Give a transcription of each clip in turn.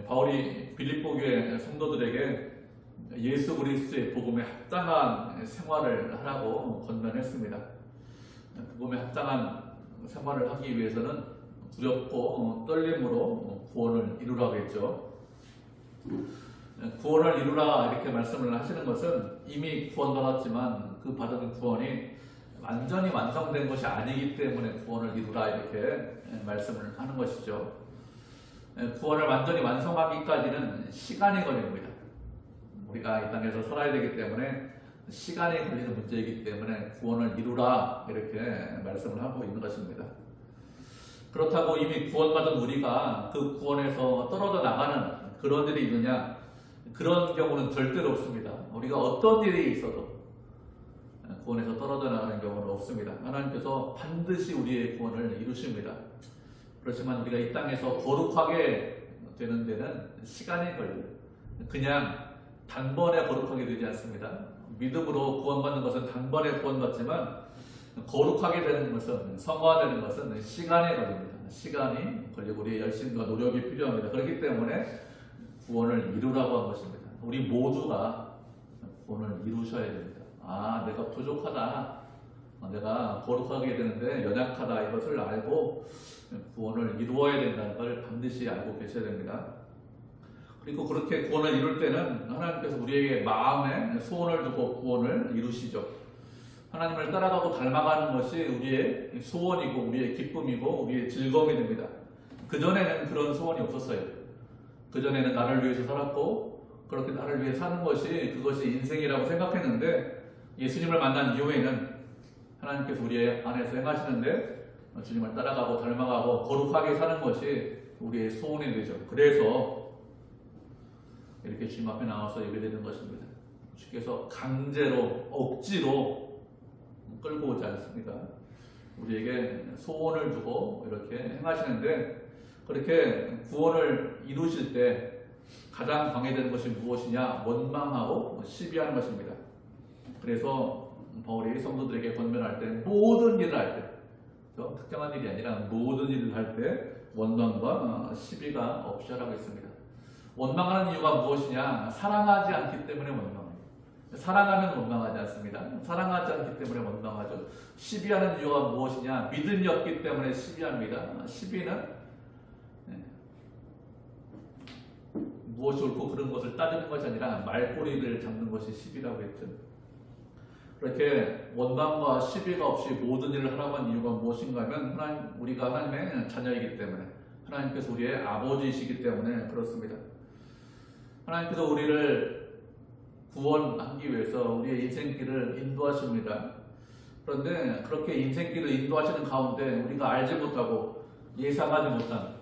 바울이 빌립보 교회 성도들에게 예수 그리스도의 복음에 합당한 생활을 하라고 권면했습니다. 복음에 합당한 생활을 하기 위해서는 두렵고 떨림으로 구원을 이루라고 했죠. 구원을 이루라 이렇게 말씀을 하시는 것은 이미 구원받았지만 그 받은 구원이 완전히 완성된 것이 아니기 때문에 구원을 이루라 이렇게 말씀을 하는 것이죠. 구원을 완전히 완성하기까지는 시간이 걸립니다. 우리가 이 땅에서 살아야 되기 때문에 시간이 걸리는 문제이기 때문에 구원을 이루라 이렇게 말씀을 하고 있는 것입니다. 그렇다고 이미 구원받은 우리가 그 구원에서 떨어져 나가는 그런 일이 있느냐? 그런 경우는 절대로 없습니다. 우리가 어떤 일이 있어도 구원에서 떨어져 나가는 경우는 없습니다. 하나님께서 반드시 우리의 구원을 이루십니다. 그렇지만 우리가 이 땅에서 거룩하게 되는 데는 시간이 걸려요. 그냥 단번에 거룩하게 되지 않습니다. 믿음으로 구원받는 것은 단번에 구원받지만 거룩하게 되는 것은, 성화되는 것은 시간이 걸립니다. 시간이 걸리고 우리의 열심과 노력이 필요합니다. 그렇기 때문에 구원을 이루라고 한 것입니다. 우리 모두가 구원을 이루셔야 됩니다. 내가 부족하다. 내가 거룩하게 되는데 연약하다. 이것을 알고 구원을 이루어야 된다는 걸 반드시 알고 계셔야 됩니다. 그리고 그렇게 구원을 이룰 때는 하나님께서 우리에게 마음에 소원을 두고 구원을 이루시죠. 하나님을 따라가고 닮아가는 것이 우리의 소원이고 우리의 기쁨이고 우리의 즐거움이 됩니다. 그전에는 그런 소원이 없었어요. 그전에는 나를 위해서 살았고 그렇게 나를 위해 사는 것이 그것이 인생이라고 생각했는데 예수님을 만난 이후에는 하나님께서 우리 안에서 행하시는데 주님을 따라가고 닮아가고 거룩하게 사는 것이 우리의 소원이 되죠. 그래서 이렇게 주님 앞에 나와서 예배드리는 것입니다. 주께서 강제로 억지로 끌고 오지 않습니다. 우리에게 소원을 두고 이렇게 행하시는데 그렇게 구원을 이루실 때 가장 방해되는 것이 무엇이냐? 원망하고 시비하는 것입니다. 그래서 바울이 성도들에게 권면할 때 모든 일을 할 때, 특정한 일이 아니라 모든 일을 할 때 원망과 시비가 없이 하라고 했습니다. 원망하는 이유가 무엇이냐? 사랑하지 않기 때문에 원망해요. 사랑하면 원망하지 않습니다. 사랑하지 않기 때문에 원망하죠. 시비하는 이유가 무엇이냐? 믿음이 없기 때문에 시비합니다. 시비는 무엇이 옳고 그런 것을 따지는 것이 아니라 말꼬리를 잡는 것이 시비라고 했죠. 그렇게 원망과 시비가 없이 모든 일을 하라고 한 이유가 무엇인가 하면 우리가 하나님의 자녀이기 때문에 하나님께서 우리의 아버지이시기 때문에 그렇습니다. 하나님께서 우리를 구원하기 위해서 우리의 인생길을 인도하십니다. 그런데 그렇게 인생길을 인도하시는 가운데 우리가 알지 못하고 예상하지 못한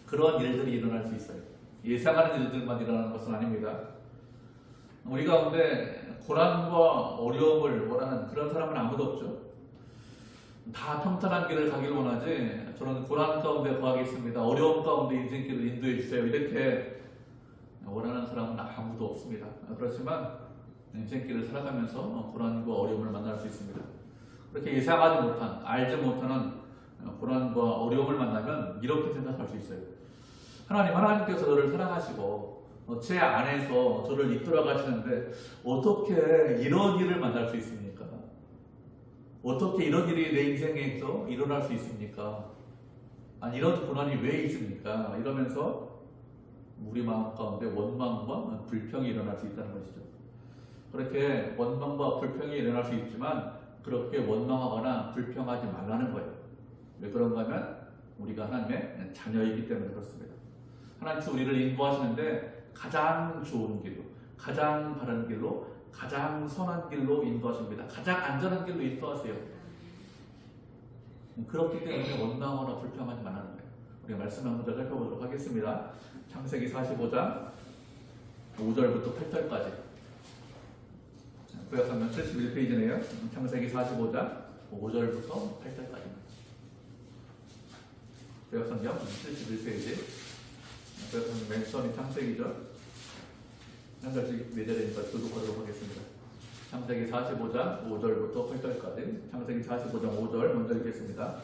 그런 일들이 일어날 수 있어요. 예상하는 일들만 일어나는 것은 아닙니다. 우리 가운데 고난과 어려움을 원하는 그런 사람은 아무도 없죠. 다 평탄한 길을 가길 원하지 저는 고난 가운데 거하겠습니다. 어려움 가운데 인생길을 인도해 주세요. 이렇게 원하는 사람은 아무도 없습니다. 그렇지만 인생길을 살아가면서 고난과 어려움을 만날 수 있습니다. 그렇게 예상하지 못한, 알지 못하는 고난과 어려움을 만나면 이렇게 생각할 수 있어요. 하나님께서 저를 사랑하시고 제 안에서 저를 이끌어 가시는데 어떻게 이런 일을 만날 수 있습니까? 어떻게 이런 일이 내 인생에서 일어날 수 있습니까? 이런 고난이 왜 있습니까? 이러면서 우리 마음 가운데 원망과 불평이 일어날 수 있다는 것이죠. 그렇게 원망과 불평이 일어날 수 있지만 그렇게 원망하거나 불평하지 말라는 거예요. 왜 그런가 하면 우리가 하나님의 자녀이기 때문에 그렇습니다. 하나님께서 우리를 인도하시는데 가장 좋은 길로, 가장 바른 길로, 가장 선한 길로 인도하십니다. 가장 안전한 길로 인도하세요. 그렇기 때문에 원망하거나 불평하지 말라는 거예요. 우리가 말씀 한 문제 살펴보도록 하겠습니다. 창세기 45장 5절부터 8절까지 구약성경 71페이지네요. 창세기 45장 5절부터 8절까지입니다. 구약성경 71페이지 구약성경 맨 처음이 창세기죠. 한 절씩 4절이니까 교독하도록 하겠습니다. 창세기 45장 5절부터 8절까지 창세기 45장 5절 먼저 읽겠습니다.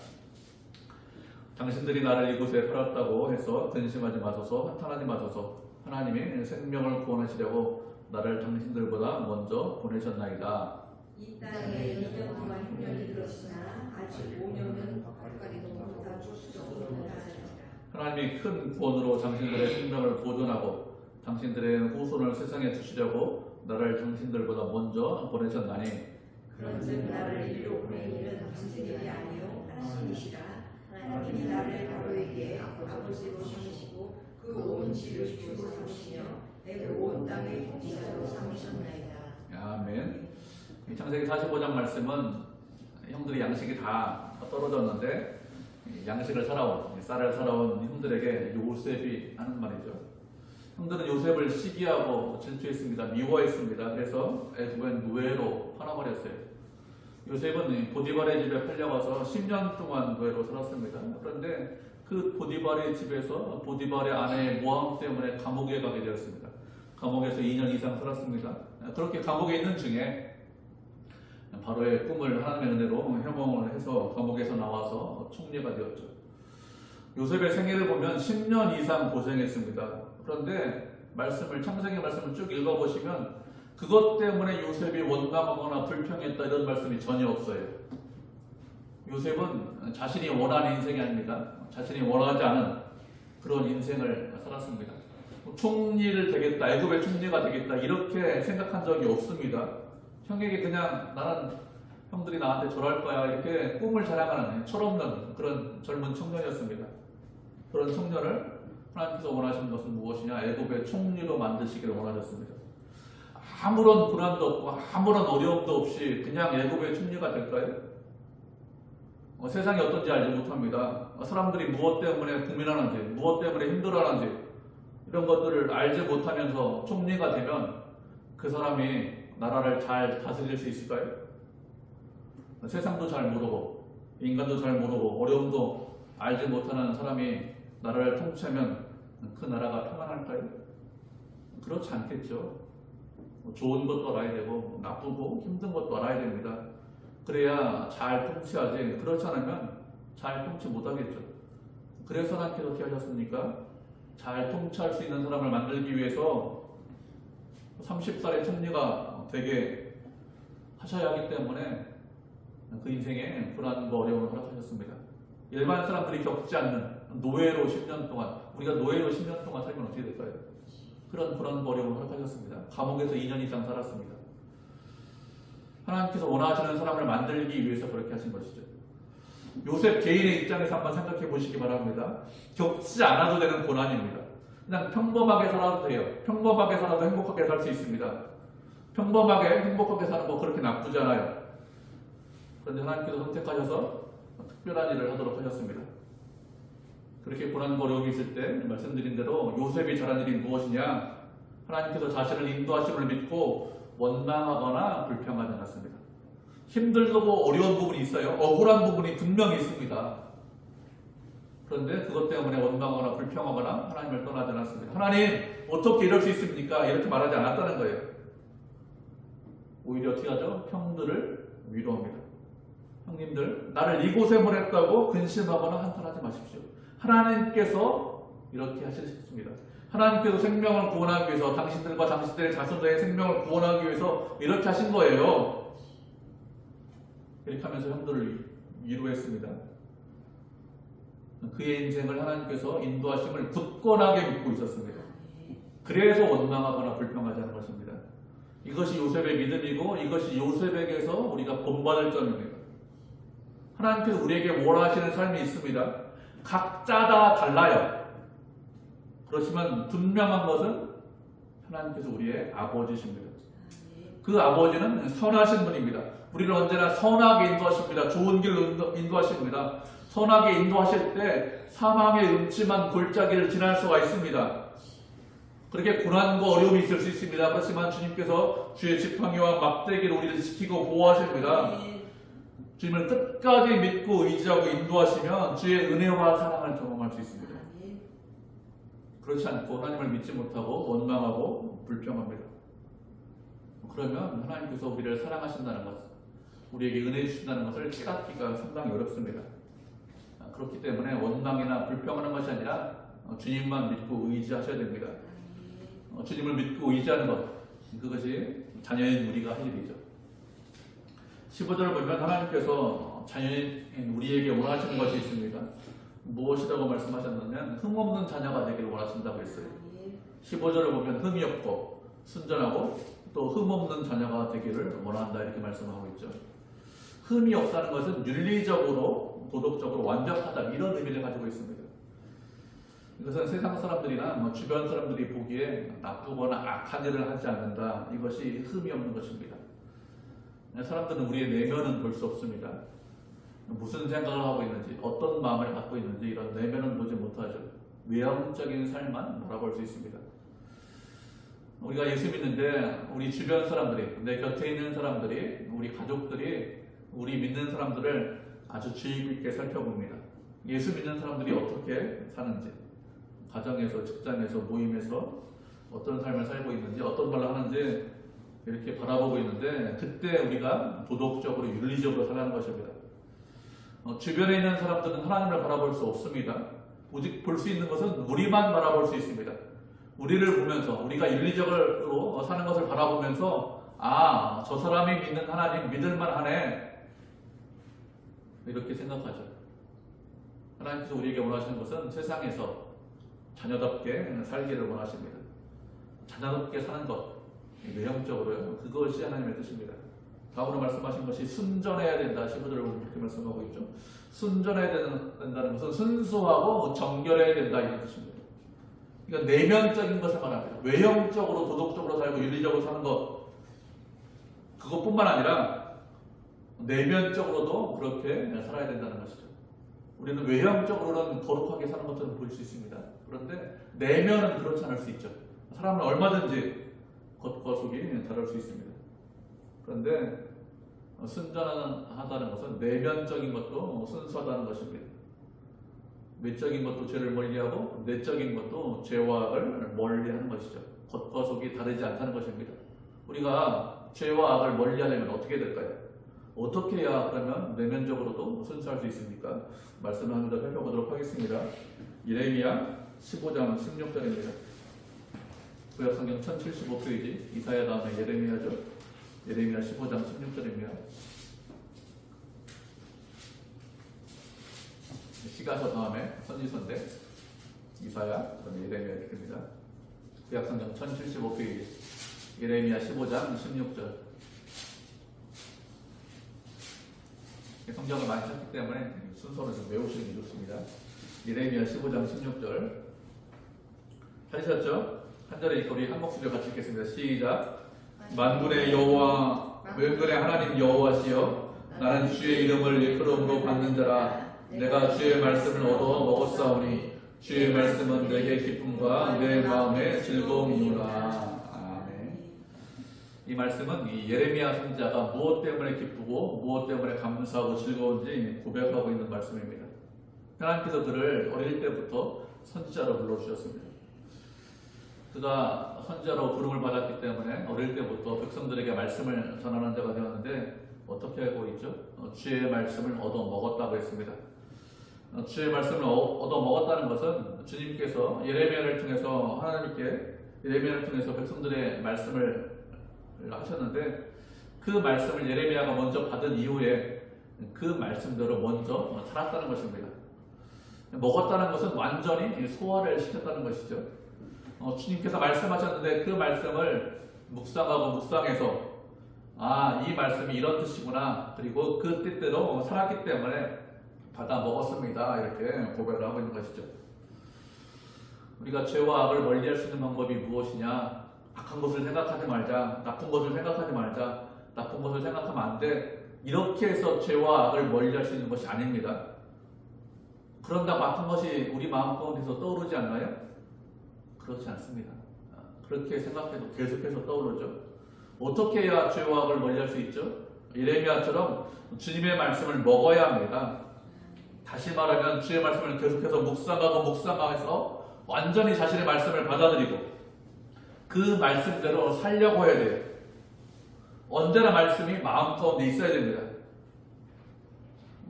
당신들이 나를 이곳에 팔았다고 해서 근심하지 마소서, 한탄하지 마소서. 하나님이 생명을 구원하시려고 나를 당신들보다 먼저 보내셨나이다. 이 땅에 2년 동안 흉년이 들었으나 아직 5년은 헛갈이도 못하고 수속이 못하리라. 하나님이 큰 구원으로 당신들의 생명을 보존하고 당신들의 후손을 세상에 주시려고 나를 당신들보다 먼저 보내셨나니 그런즉 나를 이리로 보낸 이는 당신들이 아니요 하나님이시라. 하나님이 나를 바로에게 아버지로 삼으시고 그 온 지를 주로 삼으시며 내 온 땅의 통치자로 삼으셨나이다. 아멘. 이 창세기 45장 말씀은 형들이 양식이 다 떨어졌는데 양식을 사러온, 쌀을 사러온 형들에게 요셉이 하는 말이죠. 형들은 요셉을 시기하고 질투했습니다. 미워했습니다. 그래서 애굽엔 노예로 팔아버렸어요. 요셉은 보디발의 집에 팔려가서 10년 동안 노예로 살았습니다. 그런데 그 보디발의 집에서 보디발의 아내의 모함 때문에 감옥에 가게 되었습니다. 감옥에서 2년 이상 살았습니다. 그렇게 감옥에 있는 중에 바로의 꿈을 하나님의 은혜로 해몽을 해서 감옥에서 나와서 총리가 되었죠. 요셉의 생애를 보면 10년 이상 고생했습니다. 그런데 창세기 말씀을 쭉 읽어보시면 그것 때문에 요셉이 원망하거나 불평했다 이런 말씀이 전혀 없어요. 요셉은 자신이 원하는 인생이 아닙니다. 자신이 원하지 않은 그런 인생을 살았습니다. 총리를 되겠다, 애굽의 총리가 되겠다 이렇게 생각한 적이 없습니다. 형에게 그냥 나는 형들이 나한테 절할 거야 이렇게 꿈을 자랑하는 철없는 그런 젊은 청년이었습니다. 그런 청년을 하나님께서 원하시는 것은 무엇이냐? 애굽의 총리로 만드시기를 원하셨습니다. 아무런 불안도 없고 아무런 어려움도 없이 그냥 애굽의 총리가 될까요? 세상이 어떤지 알지 못합니다. 사람들이 무엇 때문에 고민하는지, 무엇 때문에 힘들어하는지 이런 것들을 알지 못하면서 총리가 되면 그 사람이 나라를 잘 다스릴 수 있을까요? 세상도 잘 모르고 인간도 잘 모르고 어려움도 알지 못하는 사람이 나라를 통치하면 그 나라가 평안할까요? 그렇지 않겠죠. 좋은 것도 알아야 되고 나쁘고 힘든 것도 알아야 됩니다. 그래야 잘 통치하지. 그렇지 않으면 잘 통치 못하겠죠. 그래서 하나님께서 어떻게 하셨습니까? 잘 통치할 수 있는 사람을 만들기 위해서 30살의 총리가 되게 하셔야 하기 때문에 그 인생에 불안과 어려움을 허락하셨습니다. 일반 사람들이 겪지 않는 노예로 10년 동안, 우리가 노예로 10년 동안 살면 어떻게 될까요? 그런 불안과 어려움을 허락하셨습니다. 감옥에서 2년 이상 살았습니다. 하나님께서 원하시는 사람을 만들기 위해서 그렇게 하신 것이죠. 요셉 개인의 입장에서 한번 생각해 보시기 바랍니다. 겪지 않아도 되는 고난입니다. 그냥 평범하게 살아도 돼요. 평범하게 살아도 행복하게 살 수 있습니다. 평범하게 행복하게 사는 거 그렇게 나쁘지 않아요. 그런데 하나님께서 선택하셔서 특별한 일을 하도록 하셨습니다. 그렇게 고난과 어려움이 있을 때 말씀드린 대로 요셉이 잘한 일이 무엇이냐? 하나님께서 자신을 인도하심을 믿고 원망하거나 불평하지 않았습니다. 힘들고 어려운 부분이 있어요. 억울한 부분이 분명히 있습니다. 그런데 그것 때문에 원망하거나 불평하거나 하나님을 떠나지 않았습니다. 하나님 어떻게 이럴 수 있습니까? 이렇게 말하지 않았다는 거예요. 오히려 어떻게 하죠? 형들을 위로합니다. 형님들 나를 이곳에 보냈다고 근심하거나 한탄하지 마십시오. 하나님께서 이렇게 하셨습니다. 하나님께서 생명을 구원하기 위해서 당신들과 당신들의 자손들의 생명을 구원하기 위해서 이렇게 하신 거예요. 이렇게 하면서 형들을 위로했습니다. 그의 인생을 하나님께서 인도하심을 굳건하게 믿고 있었습니다. 그래서 원망하거나 불평하지 않은 것입니다. 이것이 요셉의 믿음이고 이것이 요셉에게서 우리가 본받을 점입니다. 하나님께서 우리에게 원하시는 삶이 있습니다. 각자 다 달라요. 그렇지만 분명한 것은 하나님께서 우리의 아버지십니다. 그 아버지는 선하신 분입니다. 우리를 언제나 선하게 인도하십니다. 좋은 길로 인도하십니다. 선하게 인도하실 때 사망의 음침한 골짜기를 지날 수가 있습니다. 그렇게 고난과 어려움이 있을 수 있습니다. 그렇지만 주님께서 주의 지팡이와 막대기로 우리를 지키고 보호하십니다. 주님을 끝까지 믿고 의지하고 인도하시면 주의 은혜와 사랑을 경험할 수 있습니다. 그렇지 않고 하나님을 믿지 못하고 원망하고 불평합니다. 그러면 하나님께서 우리를 사랑하신다는 것, 우리에게 은혜 주신다는 것을 깨닫기가 상당히 어렵습니다. 그렇기 때문에 원망이나 불평하는 것이 아니라 주님만 믿고 의지하셔야 됩니다. 주님을 믿고 의지하는 것, 그것이 자녀인 우리가 할 일이죠. 15절을 보면 하나님께서 자녀인 우리에게 원하시는 것이 있습니다. 무엇이라고 말씀하셨냐면 흠없는 자녀가 되기를 원하신다고 했어요. 15절을 보면 흠이 없고 순전하고 또 흠없는 자녀가 되기를 원한다 이렇게 말씀하고 있죠. 흠이 없다는 것은 윤리적으로 도덕적으로 완벽하다 이런 의미를 가지고 있습니다. 이것은 세상 사람들이나 주변 사람들이 보기에 나쁘거나 악한 일을 하지 않는다, 이것이 흠이 없는 것입니다. 사람들은 우리의 내면은 볼 수 없습니다. 무슨 생각을 하고 있는지, 어떤 마음을 갖고 있는지 이런 내면은 보지 못하죠. 외형적인 삶만 바라볼 수 있습니다. 우리가 예수 믿는데 우리 주변 사람들이, 내 곁에 있는 사람들이, 우리 가족들이 우리 믿는 사람들을 아주 주의 깊게 살펴봅니다. 예수 믿는 사람들이 어떻게 사는지, 가정에서, 직장에서, 모임에서 어떤 삶을 살고 있는지, 어떤 말을 하는지 이렇게 바라보고 있는데, 그때 우리가 도덕적으로, 윤리적으로 살아가는 것입니다. 주변에 있는 사람들은 하나님을 바라볼 수 없습니다. 오직 볼 수 있는 것은 우리만 바라볼 수 있습니다. 우리를 보면서, 우리가 윤리적으로 사는 것을 바라보면서, 아, 저 사람이 믿는 하나님 믿을만하네, 이렇게 생각하죠. 하나님께서 우리에게 원하시는 것은 세상에서 자녀답게 살기를 원하십니다. 자녀답게 사는 것, 외형적으로요, 그것이 하나님의 뜻입니다. 다음으로 말씀하신 것이 순전해야 된다, 15절을 보면 그렇게 말씀하고 있죠. 순전해야 된다는 것은 순수하고 정결해야 된다 이런 뜻입니다. 그러니까 내면적인 것을 말합니다. 외형적으로 도덕적으로 살고 윤리적으로 사는 것, 그것뿐만 아니라 내면적으로도 그렇게 살아야 된다는 것이죠. 우리는 외형적으로는 거룩하게 사는 것처럼 보일 수 있습니다. 그런데 내면은 그렇지 않을 수 있죠. 사람은 얼마든지 겉과 속이 다를 수 있습니다. 그런데 순전하다는 것은 내면적인 것도 순수하다는 것입니다. 외적인 것도 죄를 멀리하고 내적인 것도 죄와 악을 멀리하는 것이죠. 겉과 속이 다르지 않다는 것입니다. 우리가 죄와 악을 멀리하려면 어떻게 될까요? 어떻게 해야 그러면 내면적으로도 순수할 수 있습니까? 말씀을 한 번 더 살펴보도록 하겠습니다. 예레미야 15장 16절입니다. 구약성경 1075페이지, 이사야 다음에 예레미야죠. 예레미야 15장 16절입니다. 시가서 다음에 선지서인데 이사야, 그다음에 예레미야 이렇게 됩니다. 구약성경 1075페이지, 예레미야 15장 16절. 성경을 많이 찾기 때문에 순서를 좀 외우시는 게 좋습니다. 예레미야 15장 16절 찾으셨죠? 한 절에 있고 우리 한 목소리로 같이 읽겠습니다. 시작. 만군의 여호와, 만군의 하나님 여호와시여, 나는 주의 이름을 일컬음으로 받는 자라. 내가 주의 말씀을 얻어 먹었사오니 주의 말씀은 내게 기쁨과 내 마음의 즐거움이니라. 이 말씀은 이 예레미야 선지자가 무엇 때문에 기쁘고 무엇 때문에 감사하고 즐거운지 고백하고 있는 말씀입니다. 하나님께서 그를 어릴 때부터 선지자로 불러주셨습니다. 그가 선지자로 부름을 받았기 때문에 어릴 때부터 백성들에게 말씀을 전하는 자가 되었는데 어떻게 알고 있죠? 주의 말씀을 얻어 먹었다고 했습니다. 주의 말씀을 얻어 먹었다는 것은 주님께서 예레미야를 통해서 하나님께 예레미야를 통해서 백성들의 말씀을 하셨는데 그 말씀을 예레미야가 먼저 받은 이후에 그 말씀대로 먼저 살았다는 것입니다. 먹었다는 것은 완전히 소화를 시켰다는 것이죠. 주님께서 말씀하셨는데 그 말씀을 묵상하고 묵상해서 아, 이 말씀이 이런 뜻이구나, 그리고 그 뜻대로 살았기 때문에 받아 먹었습니다, 이렇게 고백을 하고 있는 것이죠. 우리가 죄와 악을 멀리할 수 있는 방법이 무엇이냐? 악한 것을 생각하지 말자, 나쁜 것을 생각하지 말자, 나쁜 것을 생각하면 안 돼, 이렇게 해서 죄와 악을 멀리할 수 있는 것이 아닙니다. 그런다고 악한 것이 우리 마음 가운데서 떠오르지 않나요? 그렇지 않습니다. 그렇게 생각해도 계속해서 떠오르죠. 어떻게 해야 죄와 악을 멀리할 수 있죠? 예레미야처럼 주님의 말씀을 먹어야 합니다. 다시 말하면 주의 말씀을 계속해서 묵상하고 묵상해서 완전히 자신의 말씀을 받아들이고 그 말씀대로 살려고 해야 돼요. 언제나 말씀이 마음 가운데 있어야 됩니다.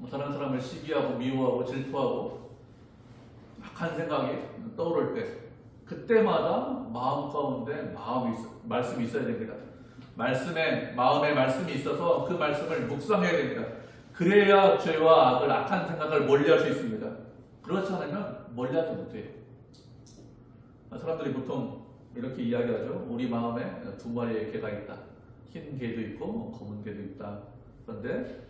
다른 사람을 시기하고 미워하고 질투하고 악한 생각이 떠오를 때 그때마다 마음 가운데 말씀이 있어야 됩니다. 마음에 말씀이 있어서 그 말씀을 묵상해야 됩니다. 그래야 죄와 악을 악한 생각을 멀리할 수 있습니다. 그렇지 않으면 멀리하지 못해요. 사람들이 보통 이렇게 이야기하죠. 우리 마음에 두 마리의 개가 있다. 흰 개도 있고 검은 개도 있다. 그런데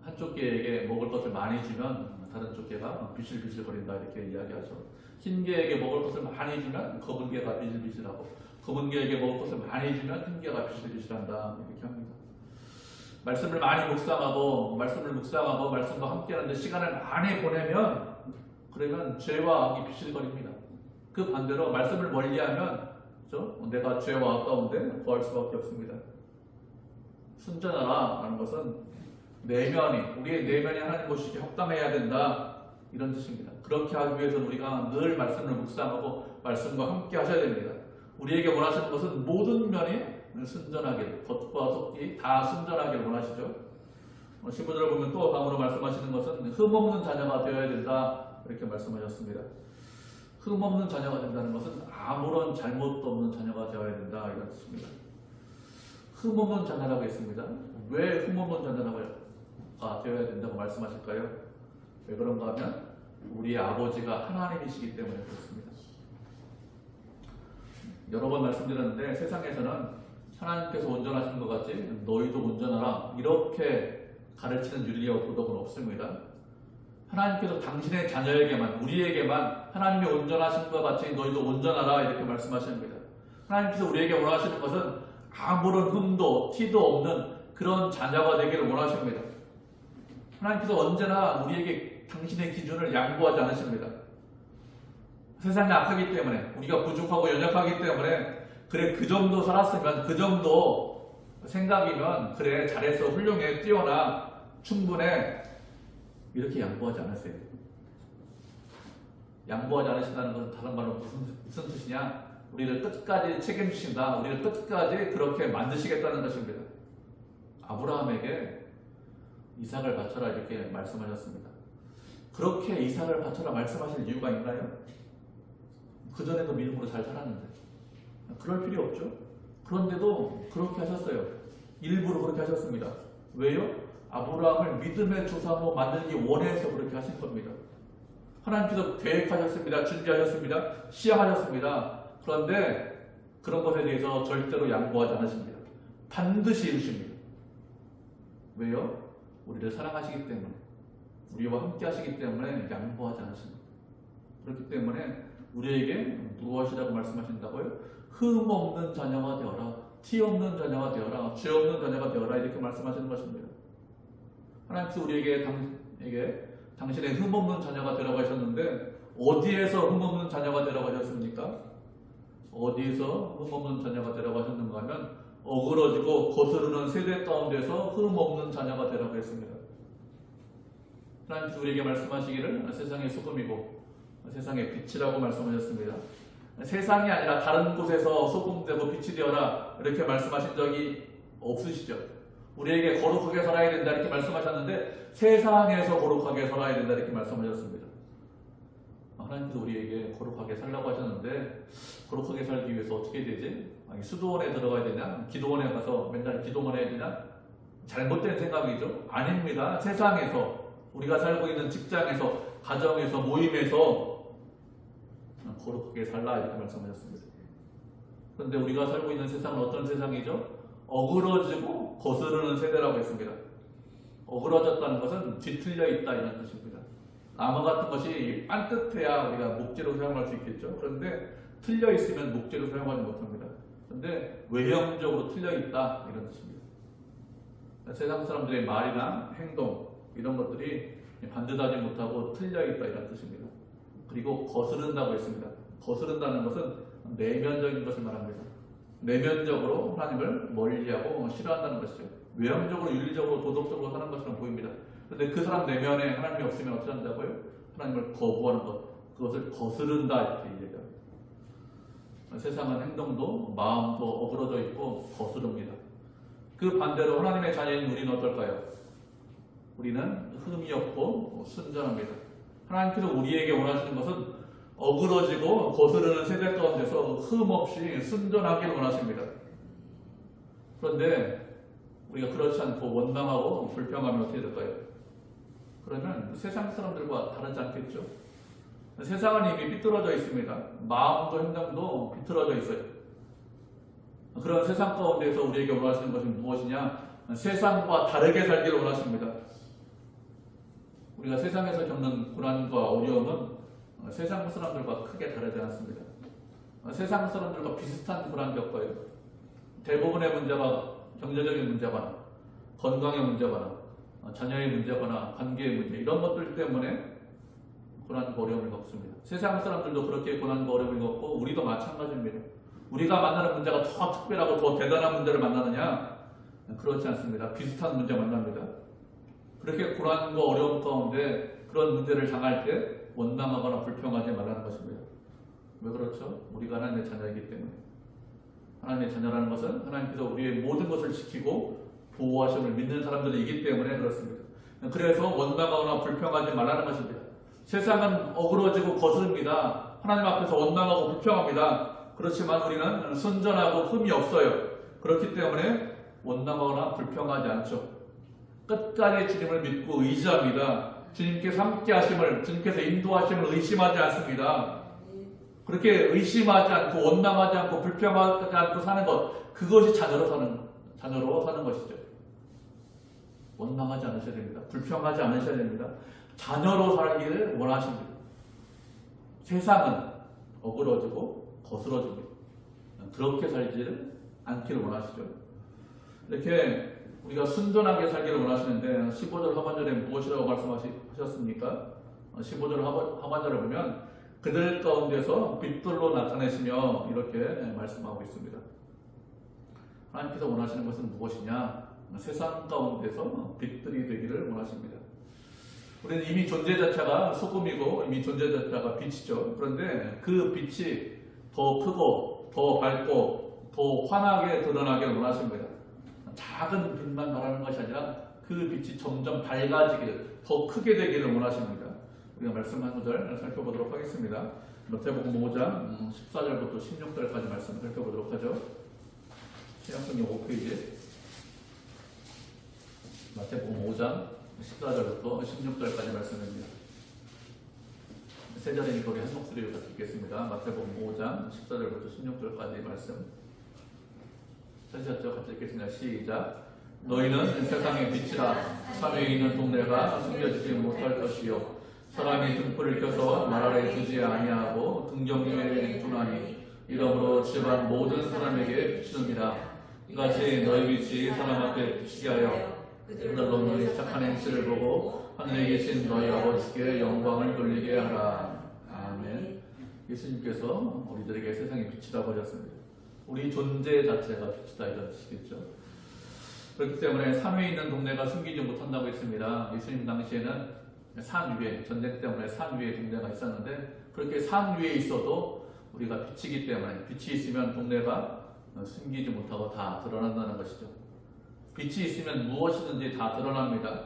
한쪽 개에게 먹을 것을 많이 주면 다른 쪽 개가 비실비실거린다 이렇게 이야기하죠. 흰 개에게 먹을 것을 많이 주면 검은 개가 비실비실하고 검은 개에게 먹을 것을 많이 주면 흰 개가 비실비실한다 이렇게 합니다. 말씀을 많이 묵상하고 말씀과 함께하는데 시간을 많이 보내면 그러면 죄와 악이 비실거립니다. 그 반대로 말씀을 멀리하면 내가 죄와 악 가운데 거할 수밖에 없습니다. 순전하라 라는 것은 우리의 내면이 하나님 보시기에 합당해야 된다 이런 뜻입니다. 그렇게 하기 위해서는 우리가 늘 말씀을 묵상하고 말씀과 함께 하셔야 됩니다. 우리에게 원하시는 것은 모든 면이 순전하길, 겉과 속이 다 순전하길 원하시죠. 15절을 보면 또 다음으로 말씀하시는 것은 흠없는 자녀가 되어야 된다 이렇게 말씀하셨습니다. 흠없는 자녀가 된다는 것은 아무런 잘못도 없는 자녀가 되어야 된다 이런 뜻입니다. 흠없는 자녀라고 했습니다. 왜 흠없는 자녀가 되어야 된다고 말씀하실까요? 왜 그런가 하면 우리의 아버지가 하나님이시기 때문에 그렇습니다. 여러 번 말씀드렸는데 세상에서는 하나님께서 온전하신 것 같이 너희도 온전하라 이렇게 가르치는 윤리와 도덕은 없습니다. 하나님께서 당신의 자녀에게만 우리에게만 하나님이 온전하신 것 같이 너희도 온전하라 이렇게 말씀하십니다. 하나님께서 우리에게 원하시는 것은 아무런 흠도 티도 없는 그런 자녀가 되기를 원하십니다. 하나님께서 언제나 우리에게 당신의 기준을 양보하지 않으십니다. 세상이 악하기 때문에 우리가 부족하고 연약하기 때문에 그래 그 정도 살았으면 그 정도 생각이면 그래 잘했어 훌륭해 뛰어나 충분해 이렇게 양보하지 않으세요. 양보하지 않으신다는 것은 다른 말로 무슨 뜻이냐? 우리를 끝까지 책임지신다. 우리를 끝까지 그렇게 만드시겠다는 것입니다. 아브라함에게 이삭을 바쳐라 이렇게 말씀하셨습니다. 그렇게 이삭을 바쳐라 말씀하실 이유가 있나요? 그전에도 믿음으로 잘 살았는데 그럴 필요 없죠. 그런데도 그렇게 하셨어요. 일부러 그렇게 하셨습니다. 왜요? 아브라함을 믿음의 조상으로 만들기 원해서 그렇게 하신 겁니다. 하나님께서 계획하셨습니다. 준비하셨습니다. 시행하셨습니다. 그런데 그런 것에 대해서 절대로 양보하지 않으십니다. 반드시 이루십니다. 왜요? 우리를 사랑하시기 때문에 우리와 함께 하시기 때문에 양보하지 않으십니다. 그렇기 때문에 우리에게 무엇이라고 말씀하신다고요? 흠 없는 자녀가 되어라, 티 없는 자녀가 되어라, 죄 없는 자녀가 되어라 이렇게 말씀하시는 것입니다. 하나님께서 우리에게 당신의 흠 없는 자녀가 되라고 하셨는데 어디에서 흠 없는 자녀가 되라고 하셨습니까? 어디에서 흠 없는 자녀가 되라고 하셨는가 하면 어그러지고 거스르는 세대 가운데서 흠 없는 자녀가 되라고 했습니다. 하나님께서 우리에게 말씀하시기를 세상의 소금이고 세상의 빛이라고 말씀하셨습니다. 세상이 아니라 다른 곳에서 소금되고 빛이 되어라 이렇게 말씀하신 적이 없으시죠. 우리에게 거룩하게 살아야 된다 이렇게 말씀하셨는데 세상에서 거룩하게 살아야 된다 이렇게 말씀하셨습니다. 하나님께서 우리에게 거룩하게 살라고 하셨는데 거룩하게 살기 위해서 어떻게 되지? 수도원에 들어가야 되냐? 기도원에 가서 맨날 기도만 해야 되냐? 잘못된 생각이죠? 아닙니다. 세상에서 우리가 살고 있는 직장에서 가정에서 모임에서 거룩하게 살라 이렇게 말씀하셨습니다. 그런데 우리가 살고 있는 세상은 어떤 세상이죠? 어그러지고 거스르는 세대라고 했습니다. 어그러졌다는 것은 뒤틀려 있다 이런 뜻입니다. 나무 같은 것이 반듯해야 우리가 목재로 사용할 수 있겠죠. 그런데 틀려 있으면 목재로 사용하지 못합니다. 그런데 외형적으로 틀려 있다 이런 뜻입니다. 세상 사람들의 말이나 행동 이런 것들이 반듯하지 못하고 틀려 있다 이런 뜻입니다. 그리고 거스른다고 했습니다. 거스른다는 것은 내면적인 것을 말합니다. 내면적으로 하나님을 멀리하고 싫어한다는 것이죠. 외형적으로 윤리적으로 도덕적으로 사는 것처럼 보입니다. 그런데 그 사람 내면에 하나님이 없으면 어떻게 한다고요? 하나님을 거부하는 것, 그것을 거스른다 이렇게 얘기해요. 세상은 행동도 마음도 어그러져 있고 거스릅니다. 그 반대로 하나님의 자녀인 우리는 어떨까요? 우리는 흠이 없고 순전합니다. 하나님께서 우리에게 원하시는 것은 어그러지고 거스르는 세대 가운데서 흠 없이 순전하기를 원하십니다. 그런데 우리가 그렇지 않고 원망하고 불평하면 어떻게 될까요? 그러면 세상 사람들과 다르지 않겠죠? 세상은 이미 삐뚤어져 있습니다. 마음도 행동도 비틀어져 있어요. 그런 세상 가운데서 우리에게 원하시는 것이 무엇이냐? 세상과 다르게 살기를 원하십니다. 우리가 세상에서 겪는 고난과 어려움은 세상 사람들과 크게 다르지 않습니다. 세상 사람들과 비슷한 고난 겪어요. 대부분의 문제가 경제적인 문제거나 건강의 문제거나 자녀의 문제거나 관계의 문제 이런 것들 때문에 고난과 어려움을 겪습니다. 세상 사람들도 그렇게 고난과 어려움을 겪고 우리도 마찬가지입니다. 우리가 만나는 문제가 더 특별하고 더 대단한 문제를 만나느냐? 그렇지 않습니다. 비슷한 문제 만납니다. 그렇게 고난과 어려움 가운데 그런 문제를 당할 때 원망하거나 불평하지 말라는 것입니다. 왜 그렇죠? 우리가 하나님의 자녀이기 때문에. 하나님의 자녀라는 것은 하나님께서 우리의 모든 것을 지키고 보호하심을 믿는 사람들이기 때문에 그렇습니다. 그래서 원망하거나 불평하지 말라는 것입니다. 세상은 어그러지고 거스릅니다. 하나님 앞에서 원망하고 불평합니다. 그렇지만 우리는 순전하고 흠이 없어요. 그렇기 때문에 원망하거나 불평하지 않죠. 끝까지 주님을 믿고 의지합니다. 주님께서 함께 하심을, 주님께서 인도하심을 의심하지 않습니다. 그렇게 의심하지 않고 원망하지 않고 불평하지 않고 사는 것, 그것이 자녀로 사는 것이죠. 원망하지 않으셔야 됩니다. 불평하지 않으셔야 됩니다. 자녀로 살기를 원하십니다. 세상은 어그러지고 거스러집니다. 그렇게 살지를 않기를 원하시죠. 이렇게 우리가 순전하게 살기를 원하시는데 15절 하반절에 무엇이라고 말씀하셨습니까? 15절 하반절을 보면 그들 가운데서 빛들로 나타내시며 이렇게 말씀하고 있습니다. 하나님께서 원하시는 것은 무엇이냐? 세상 가운데서 빛들이 되기를 원하십니다. 우리는 이미 존재 자체가 소금이고 이미 존재 자체가 빛이죠. 그런데 그 빛이 더 크고 더 밝고 더 환하게 드러나기를 원하십니다. 작은 빛만 바라는 것이 아니라 그 빛이 점점 밝아지기를, 더 크게 되기를 원하십니다. 우리가 말씀 한 구절 살펴보도록 하겠습니다. 마태복음 5장 14절부터 16절까지 말씀 살펴보도록 하죠. 신약성경 5페이지 마태복음 5장 14절부터 16절까지 말씀입니다. 세 절이니까 우리 한 목소리로 같이 읽겠습니다. 마태복음 5장 14절부터 16절까지 말씀 찾으셨죠? 같이 읽겠습니다. 시작. 너희는 세상의 빛이라. 산에 있는 동네가 숨겨지지 못할 것이요 사람이 등불을 켜서 말 아래 두지 아니하고 등경 위에 두나니 이러므로 집안 모든 사람에게 비추느니라. 이같이 너희 빛이 사람 앞에 비치게 하여 그들로 너희 착한 행실을 보고 하늘에 계신 너희 아버지께 영광을 돌리게 하라. 아멘. 예수님께서 우리들에게 세상의 빛이라고 하셨습니다. 우리 존재 자체가 빛이다 이런 뜻이겠죠. 그렇기 때문에 산 위에 있는 동네가 숨기지 못한다고 했습니다. 예수님 당시에는 산 위에, 전쟁 때문에 산 위에 동네가 있었는데 그렇게 산 위에 있어도 우리가 빛이기 때문에 빛이 있으면 동네가 숨기지 못하고 다 드러난다는 것이죠. 빛이 있으면 무엇이든지 다 드러납니다.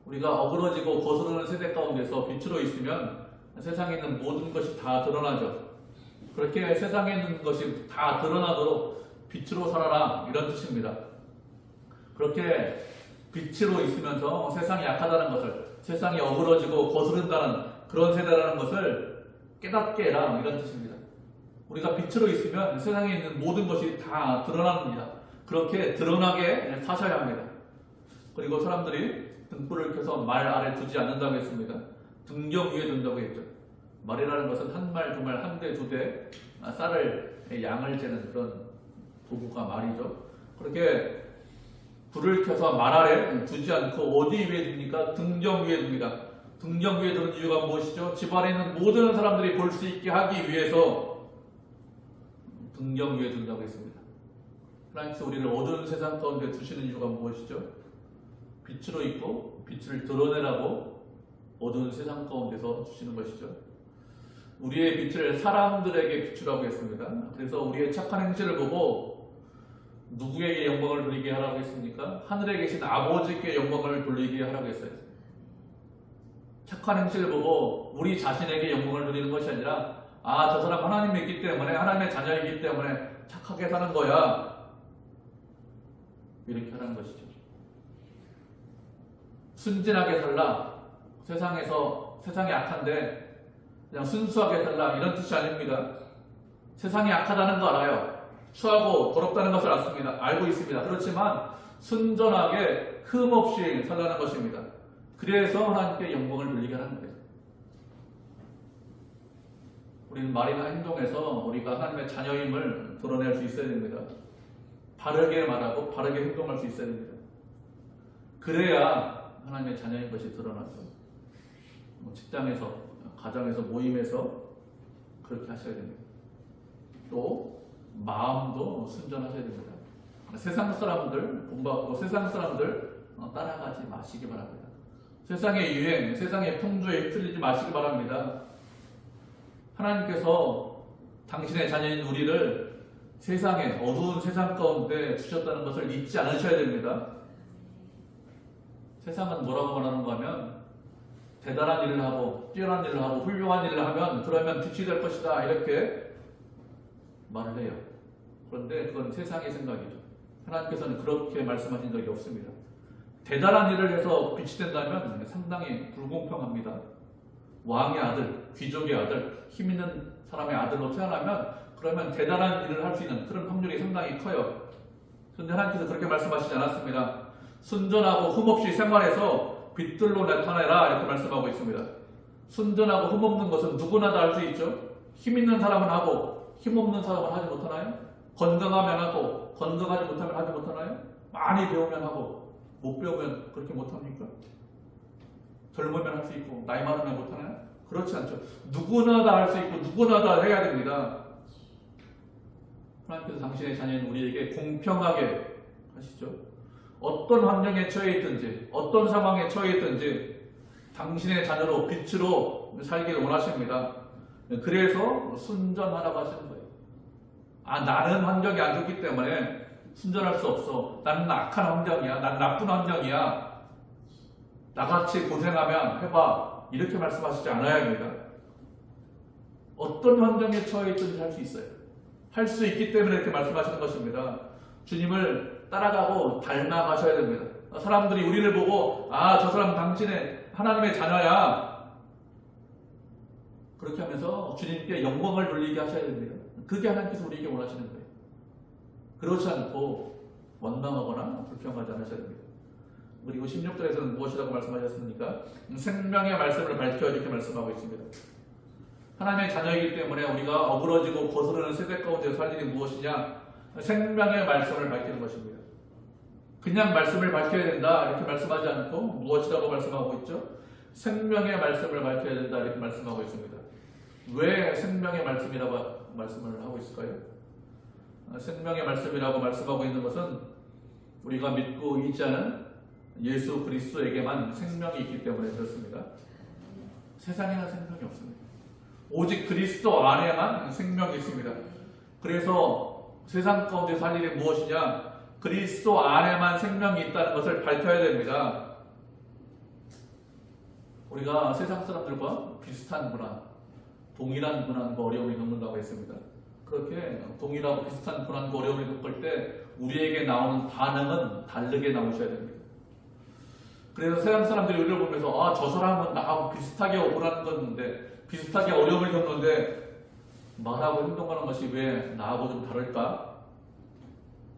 우리가 어그러지고 거스르는 세대 가운데서 빛으로 있으면 세상에 있는 모든 것이 다 드러나죠. 그렇게 세상에 있는 것이 다 드러나도록 빛으로 살아라 이런 뜻입니다. 그렇게 빛으로 있으면서 세상이 약하다는 것을, 세상이 어그러지고 거스른다는 그런 세대라는 것을 깨닫게 해라 이런 뜻입니다. 우리가 빛으로 있으면 세상에 있는 모든 것이 다 드러납니다. 그렇게 드러나게 사셔야 합니다. 그리고 사람들이 등불을 켜서 말 아래 두지 않는다고 했습니다. 등경 위에 둔다고 했죠. 말이라는 것은 한 말, 두 말, 한 대, 두 대, 쌀을, 양을 재는 그런 도구가 말이죠. 그렇게 불을 켜서 말 아래 두지 않고 어디 위에 둡니까? 등경 위에 둡니다. 등경 위에 두는 이유가 무엇이죠? 집안에 있는 모든 사람들이 볼 수 있게 하기 위해서 등경 위에 둔다고 했습니다. 하나님께서 우리를 어두운 세상 가운데 두시는 이유가 무엇이죠? 빛으로 있고 빛을 드러내라고 어두운 세상 가운데서 두시는 것이죠. 우리의 빛을 사람들에게 비추라고 했습니다. 그래서 우리의 착한 행실을 보고 누구에게 영광을 돌리게 하라고 했습니까? 하늘에 계신 아버지께 영광을 돌리게 하라고 했어요. 착한 행실을 보고 우리 자신에게 영광을 돌리는 것이 아니라 저 사람 하나님 믿기 때문에 하나님의 자녀이기 때문에 착하게 사는 거야. 이렇게 하라는 것이죠. 순진하게 살라. 세상이 악한데 그냥 순수하게 살라. 이런 뜻이 아닙니다. 세상이 악하다는 거 알아요. 추하고 더럽다는 것을 알고 있습니다. 그렇지만 순전하게 흠없이 살라는 것입니다. 그래서 하나님께 영광을 돌리게 하는 거예요. 우리는 말이나 행동에서 우리가 하나님의 자녀임을 드러낼 수 있어야 됩니다. 바르게 말하고 바르게 행동할 수 있어야 됩니다. 그래야 하나님의 자녀인 것이 드러나죠. 직장에서, 가정에서, 모임에서 그렇게 하셔야 됩니다. 또 마음도 순전하셔야 됩니다. 세상 사람들 본받고 세상 사람들 따라가지 마시기 바랍니다. 세상의 유행, 세상의 풍조에 휩쓸리지 마시기 바랍니다. 하나님께서 당신의 자녀인 우리를 세상에 어두운 세상 가운데 주셨다는 것을 잊지 않으셔야 됩니다. 세상은 뭐라고 말하는가 하면 대단한 일을 하고 뛰어난 일을 하고 훌륭한 일을 하면 그러면 빛이 될 것이다 이렇게 말을 해요. 그런데 그건 세상의 생각이죠. 하나님께서는 그렇게 말씀하신 적이 없습니다. 대단한 일을 해서 빛이 된다면 상당히 불공평합니다. 왕의 아들, 귀족의 아들, 힘 있는 사람의 아들로 태어나면 그러면 대단한 일을 할 수 있는 그런 확률이 상당히 커요. 그런데 하나님께서 그렇게 말씀하시지 않았습니다. 순전하고 흠없이 생활해서 빛들로 나타내라 이렇게 말씀하고 있습니다. 순전하고 흠없는 것은 누구나 다 할 수 있죠. 힘 있는 사람은 하고 힘없는 사람은 하지 못하나요? 건강하면 하고 건강하지 못하면 하지 못하나요? 많이 배우면 하고 못 배우면 그렇게 못합니까? 젊으면 할 수 있고 나이 많으면 못하나요? 그렇지 않죠. 누구나 다 할 수 있고 누구나 다 해야 됩니다. 하나님께서 당신의 자녀인 우리에게 공평하게 하시죠. 어떤 환경에 처해 있든지 어떤 상황에 처해 있든지 당신의 자녀로 빛으로 살기를 원하십니다. 그래서 순전하라고 하시는 거예요. 나는 환경이 안 좋기 때문에 순전할 수 없어. 나는 악한 환경이야. 난 나쁜 환경이야. 나같이 고생하면 해봐. 이렇게 말씀하시지 않아야 합니다. 어떤 환경에 처해 있든지 할 수 있어요. 할 수 있기 때문에 이렇게 말씀하시는 것입니다. 주님을 따라가고 닮아가셔야 됩니다. 사람들이 우리를 보고 저 사람 당신의 하나님의 자녀야. 그렇게 하면서 주님께 영광을 돌리게 하셔야 됩니다. 그게 하나님께서 우리에게 원하시는 거예요. 그렇지 않고 원망하거나 불평하지 않으셔야 됩니다. 그리고 16절에서는 무엇이라고 말씀하셨습니까? 생명의 말씀을 밝혀 이렇게 말씀하고 있습니다. 하나님의 자녀이기 때문에 우리가 어그러지고 거스르는 세대 가운데 살 일이 무엇이냐? 생명의 말씀을 밝히는 것입니다. 그냥 말씀을 밝혀야 된다 이렇게 말씀하지 않고 무엇이라고 말씀하고 있죠? 생명의 말씀을 밝혀야 된다 이렇게 말씀하고 있습니다. 왜 생명의 말씀이라고 말씀을 하고 있을까요? 생명의 말씀이라고 말씀하고 있는 것은 우리가 믿고 의지하는 예수 그리스도에게만 생명이 있기 때문에 그렇습니다. 세상에는 생명이 없습니다. 오직 그리스도 안에만 생명이 있습니다. 그래서 세상 가운데 살 일이 무엇이냐? 그리스도 안에만 생명이 있다는 것을 밝혀야 됩니다. 우리가 세상 사람들과 비슷한 고난, 동일한 고난과 어려움을 겪는다고 했습니다. 그렇게 동일하고 비슷한 고난과 어려움을 겪을 때 우리에게 나오는 반응은 다르게 나오셔야 됩니다. 그래서 세상 사람들이 우리를 보면서 저 사람은 나하고 비슷하게 고난을 겪는데 비슷하게 어려움을 겪는데 말하고 행동하는 것이 왜 나하고 좀 다를까?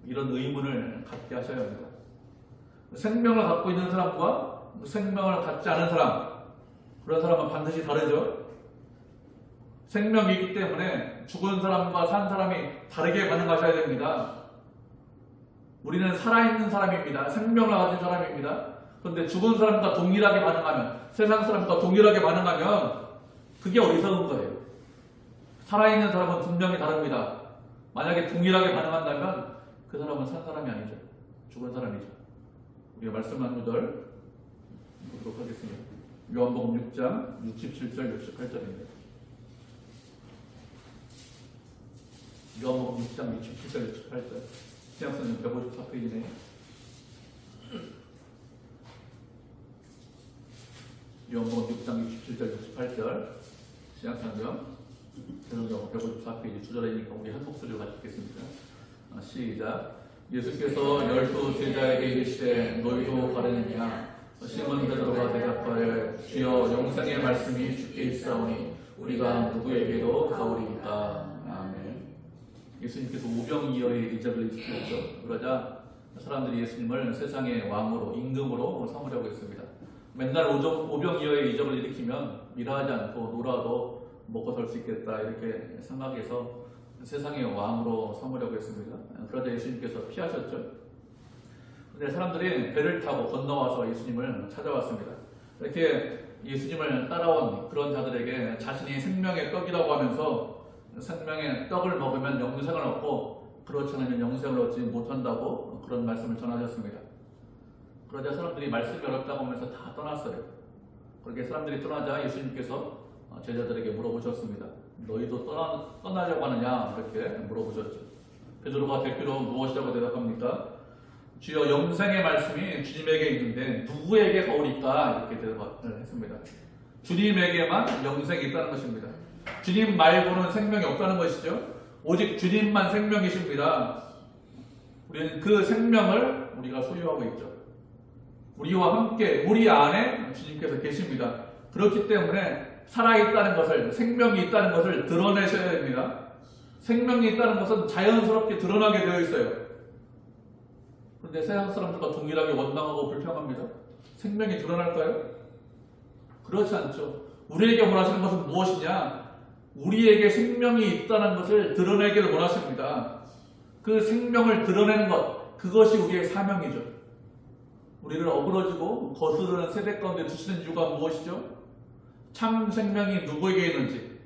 이런 의문을 갖게 하셔야 합니다. 생명을 갖고 있는 사람과 생명을 갖지 않은 사람, 그런 사람은 반드시 다르죠. 생명이 있기 때문에 죽은 사람과 산 사람이 다르게 반응하셔야 됩니다. 우리는 살아있는 사람입니다. 생명을 가진 사람입니다. 그런데 죽은 사람과 동일하게 반응하면, 세상 사람과 동일하게 반응하면 그게 어리석은 거예요. 살아있는 사람은 분명히 다릅니다. 만약에 동일하게 반응한다면 그 사람은 산 사람이 아니죠. 죽은 사람이죠. 우리가 말씀한 구절 보도록 하겠습니다. 요한복음 6장 67절 68절입니다. 요한복음 6장 67절 68절 시작성경 154페이지네. 요한복음 6장 67절 68절 시작성경 154페이지 주절이니까 우리 한 목소리로 같이 읽겠습니다. 시작. 예수께서 12 제자에게 이르시되 너희도 가르느냐? 시몬 베드로가 대답하여 주여 영생의 말씀이 주께 있사오니 우리가 누구에게도 가오리이다. 아멘. 예수님께서 오병이어의 이적을 지켰죠. 그러자 사람들이 예수님을 세상의 왕으로 임금으로 삼으려고 했습니다. 맨날 오병이어의 이적을 일으키면 일하지 않고 놀아도 먹고 살 수 있겠다 이렇게 생각해서 세상의 왕으로 삼으려고 했습니다. 그러자 예수님께서 피하셨죠. 근데 사람들이 배를 타고 건너와서 예수님을 찾아왔습니다. 이렇게 예수님을 따라온 그런 자들에게 자신이 생명의 떡이라고 하면서 생명의 떡을 먹으면 영생을 얻고 그렇지 않으면 영생을 얻지 못한다고 그런 말씀을 전하셨습니다. 그러자 사람들이 말씀이 어렵다고 하면서 다 떠났어요. 그렇게 사람들이 떠나자 예수님께서 제자들에게 물어보셨습니다. 너희도 떠나려고 하느냐? 이렇게 물어보셨죠. 베드로가 대표로 무엇이라고 대답합니까? 주여 영생의 말씀이 주님에게 있는데 누구에게 가오리까? 이렇게 대답을 했습니다. 주님에게만 영생이 있다는 것입니다. 주님 말고는 생명이 없다는 것이죠. 오직 주님만 생명이십니다. 우리는 그 생명을 우리가 소유하고 있죠. 우리와 함께 우리 안에 주님께서 계십니다. 그렇기 때문에 살아있다는 것을, 생명이 있다는 것을 드러내셔야 됩니다. 생명이 있다는 것은 자연스럽게 드러나게 되어 있어요. 그런데 세상 사람들과 동일하게 원망하고 불평합니다. 생명이 드러날까요? 그렇지 않죠. 우리에게 원하시는 것은 무엇이냐? 우리에게 생명이 있다는 것을 드러내기를 원하십니다. 그 생명을 드러내는 것, 그것이 우리의 사명이죠. 우리를 어그러지고 거스르는 세대 가운데 두시는 이유가 무엇이죠? 참 생명이 누구에게 있는지,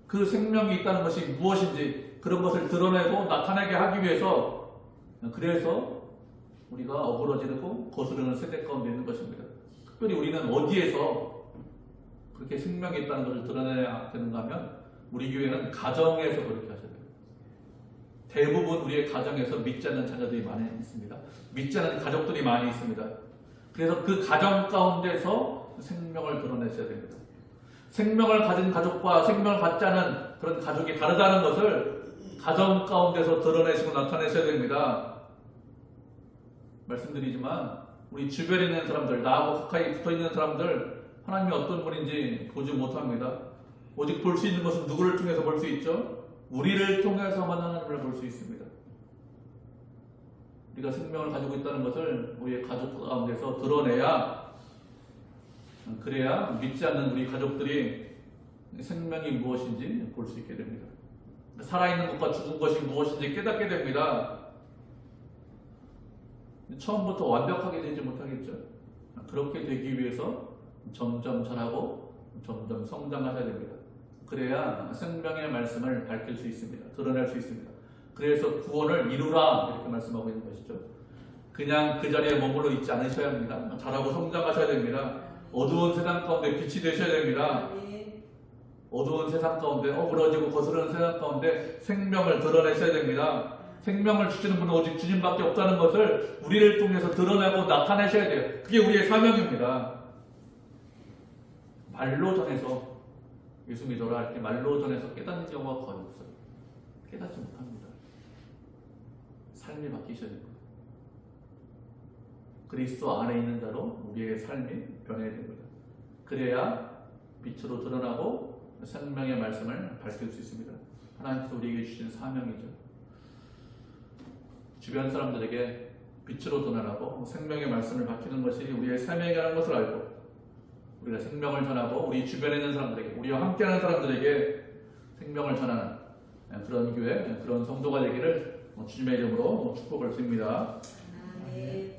그 생명이 있다는 것이 무엇인지 그런 것을 드러내고 나타내게 하기 위해서, 그래서 우리가 어그러지고 거스르는 세대 가운데 있는 것입니다. 특별히 우리는 어디에서 그렇게 생명이 있다는 것을 드러내야 되는가 하면 우리 교회는 가정에서 그렇게 하셔야 돼요. 대부분 우리의 가정에서 믿지 않는 자녀들이 많이 있습니다. 믿지 않는 가족들이 많이 있습니다. 그래서 그 가정 가운데서 생명을 드러내셔야 됩니다. 생명을 가진 가족과 생명을 갖지 않은 그런 가족이 다르다는 것을 가정 가운데서 드러내시고 나타내셔야 됩니다. 말씀드리지만 우리 주변에 있는 사람들, 나하고 가까이 붙어있는 사람들, 하나님이 어떤 분인지 보지 못합니다. 오직 볼 수 있는 것은 누구를 통해서 볼 수 있죠? 우리를 통해서만 하나님을 볼 수 있습니다. 우리가 생명을 가지고 있다는 것을 우리의 가족 가운데서 드러내야, 그래야 믿지 않는 우리 가족들이 생명이 무엇인지 볼 수 있게 됩니다. 살아있는 것과 죽은 것이 무엇인지 깨닫게 됩니다. 처음부터 완벽하게 되지 못하겠죠. 그렇게 되기 위해서 점점 자라고 점점 성장하셔야 됩니다. 그래야 생명의 말씀을 밝힐 수 있습니다. 드러낼 수 있습니다. 그래서 구원을 이루라 이렇게 말씀하고 있는 것이죠. 그냥 그 자리에 머물러 있지 않으셔야 합니다. 자라고 성장하셔야 됩니다. 어두운 세상 가운데 빛이 되셔야 됩니다. 어두운 세상 가운데 어그러지고 거스르는 세상 가운데 생명을 드러내셔야 됩니다. 생명을 주시는 분은 오직 주님밖에 없다는 것을 우리를 통해서 드러내고 나타내셔야 돼요. 그게 우리의 사명입니다. 말로 전해서 예수 믿어라 할 때 말로 전해서 깨닫는 경우가 거의 없어요. 깨닫지 못합니다. 삶이 바뀌셔야 됩니다. 그리스도 안에 있는 자로 우리의 삶이 변해야 됩니다. 그래야 빛으로 드러나고 생명의 말씀을 밝힐 수 있습니다. 하나님께서 우리에게 주신 사명이죠. 주변 사람들에게 빛으로 드러나고 생명의 말씀을 밝히는 것이 우리의 사명이라는 것을 알고 우리가 생명을 전하고 우리 주변에 있는 사람들에게, 우리와 함께하는 사람들에게 생명을 전하는 그런 교회, 그런 성도가 되기를 주님의 이름으로 축복을 드립니다. 아멘.